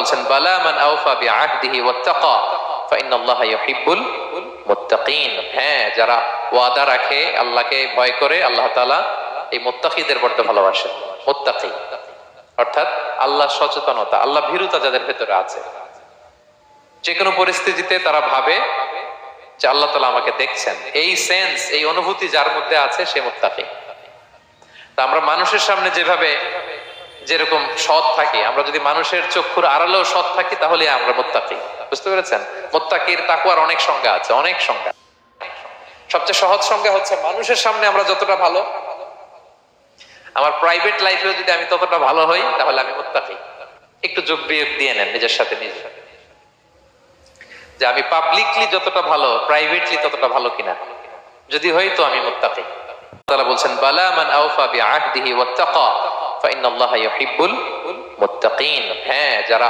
বলছেন বালা মান আওফা বিআহদিহি ওয়াত্তাকা ফাইন্নাল্লাহা ইউহিব্বুল মুত্তাকিন। হ্যাঁ, যারা ওয়াদা রাখে, আল্লাহকে ভয় করে, আল্লাহ তাআলা এই মুত্তাকিদের বড় ভালোবাসেন। মুত্তাকি অর্থাৎ আল্লাহ সচেতনতা, আল্লাহ ভীরুতা যাদের ভেতরে আছে, যে কোনো পরিস্থিতিতে তারা ভাবে যে আল্লাহ তাআলা আমাকে দেখছেন, এই সেন্স, এই অনুভূতি যার মধ্যে আছে সে মুত্তাকি। তা আমরা মানুষের সামনে যেভাবে যেরকম সৎ থাকি, আমরা যদি মানুষের চক্ষুর আড়ালেও সৎ থাকি তাহলে আমরা মুত্তাকি। বুঝতে পেরেছেন? মুত্তাকির তাকওয়ার অনেক সংজ্ঞা আছে, অনেক সংজ্ঞা। সবচেয়ে সহজ সংজ্ঞা হচ্ছে মানুষের সামনে আমরা যতটা ভালো, আমার প্রাইভেট লাইফেও যদি আমি ততটা ভালো হই তাহলে আমি মুত্তাকি। একটু যোগ বিয়োগ দিয়ে নেন নিজের সাথে নিজে, যে আমি পাবলিকলি যতটা ভালো প্রাইভেটলি ততটা ভালো কিনা। যদি হই তো আমি মুত্তাকি। তাআলা বলছেন বালা মান আওফা বিআহদিহি ওয়াত্তাকা ফাইন্নাল্লাহা ইউহিব্বুল মুত্তাকিন। হ্যাঁ, যারা